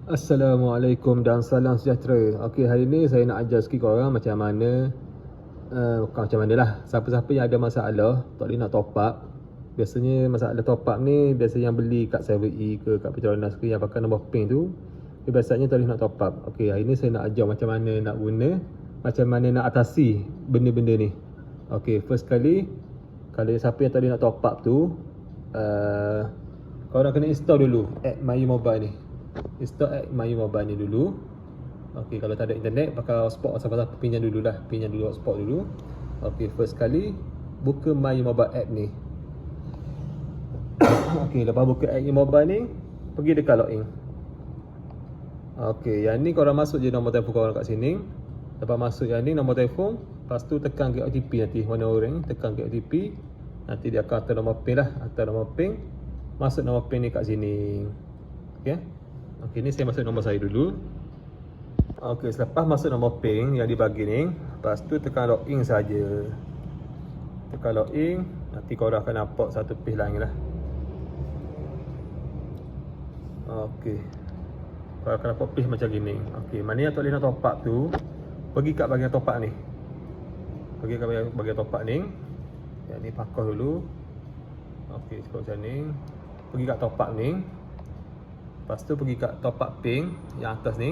Assalamualaikum dan salam sejahtera. Okey, hari ni saya nak ajar sikit korang macam mana bukan macam mana lah, siapa-siapa yang ada masalah tak boleh nak top up. Biasanya masalah top up ni biasa yang beli kat 7E ke kat Petronas ke yang pakai nombor PIN tu, dia biasanya tak boleh nak top up. Okey, hari ni saya nak ajar macam mana nak guna, macam mana nak atasi benda-benda ni. Okey, first kali, kalau siapa yang tak boleh nak top up tu, korang kena install dulu app MyU Mobile ni. Install app MyU Mobile ni dulu. Okey, kalau tak ada internet pakai hotspot, siapa-siapa pinjam dulu hotspot dulu. Okey, first kali buka MyU Mobile app ni. Okey, lepas buka app mobile ni, pergi dekat login. Okey, yang ni korang masuk je nombor telefon korang kat sini. Lepas masuk yang ni nombor telefon, lepas tu tekan get OTP nanti warna oranye, tekan get OTP. Nanti dia akan hantar nombor PIN lah, hantar nombor PIN. Masuk nombor PIN ni kat sini. Okey. Okey, ni saya masuk nombor saya dulu. Okey, selepas masuk nombor PIN yang dibagi ni, lepas tu tekan login saja. Tekan login, nanti korang akan nampak satu page lain lah. Okey, korang akan nampak page macam gini. Okey, mana yang tak boleh nak top up tu, pergi kat bahagian top up ni. Pergi kat bahagian top up ni. Yang ni pakai dulu. Okey, cukup macam ni. Pergi kat top up ni. Lepas tu pergi kat top up PIN yang atas ni.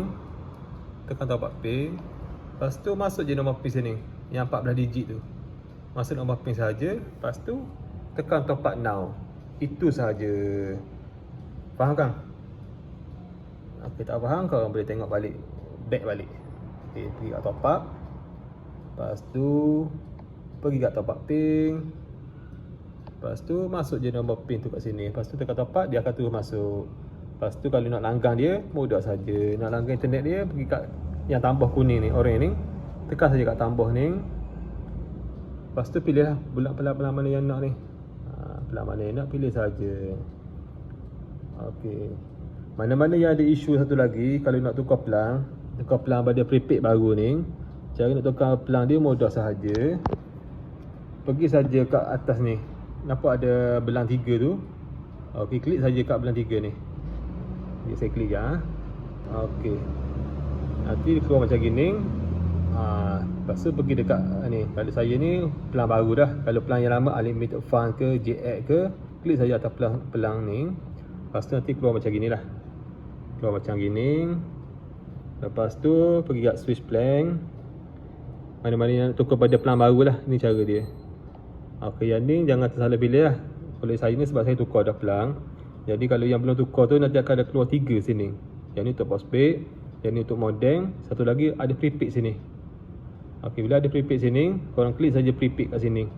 Tekan top up PIN. Lepas tu masuk je nombor PIN sini, yang 14 digit tu. Masuk nombor PIN saja. Lepas tu tekan top up now. Itu sahaja. Faham kan? Okey, tak faham korang boleh tengok balik, back balik. Okey, pergi kat top up. Lepas tu pergi kat top up PIN. Lepas tu masuk je nombor PIN tu kat sini. Lepas tu tekan top up, dia akan terus masuk. Lepas tu kalau nak langgang dia, mudah saja. Nak langgang internet dia, pergi kat yang tambah kuning ni, orange ni. Tekan saja kat tambah ni. Lepas tu pilih lah pelan mana yang nak ni. Pelan mana yang nak, pilih saja. Okey. Mana-mana yang ada isu satu lagi, kalau nak tukar pelang pada prepaid baru ni, cara nak tukar pelang dia mudah sahaja. Pergi saja kat atas ni. Nampak ada belang 3 tu. Okey, klik saja kat belang 3 ni. Jadi saya klik ya. Okey. Nanti dia keluar macam gini. Lepas tu pergi dekat ni. Kalau saya ni pelang baru dah. Kalau pelang yang lama Unlimited Fun ke JX ke, klik saja atas pelang ni. Lepas tu nanti keluar macam gini lah. Keluar macam gini. Lepas tu pergi kat switch plan. Mana-mana yang nak tukar pada pelang baru lah. Ni cara dia. Okey, yang ni jangan tersalah pilih lah. Kalau saya ni sebab saya tukar dah pelang. Jadi kalau yang belum tukar tu nanti akan ada keluar 3 sini. Yang ni untuk postpaid, yang ni untuk modem, satu lagi ada prepaid sini. Okey, bila ada prepaid sini, korang klik saja prepaid kat sini.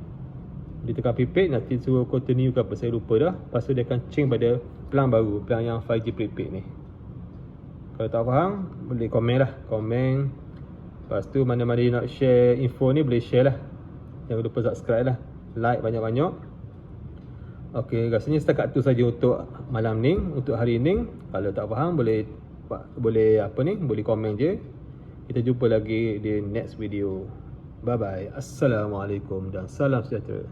Dia tekan prepaid, nanti suruh continue ke apa, saya lupa dah. Lepas tu dia akan change pada pelang baru, pelang yang 5G prepaid ni. Kalau tak faham, boleh komen lah, komen. Lepas tu mana-mana yang nak share info ni boleh share lah. Jangan lupa subscribe lah, like banyak-banyak. Okey, rasanya setakat tu saja untuk malam ni, untuk hari ni. Kalau tak faham boleh boleh komen je. Kita jumpa lagi di next video. Bye bye. Assalamualaikum dan salam sejahtera.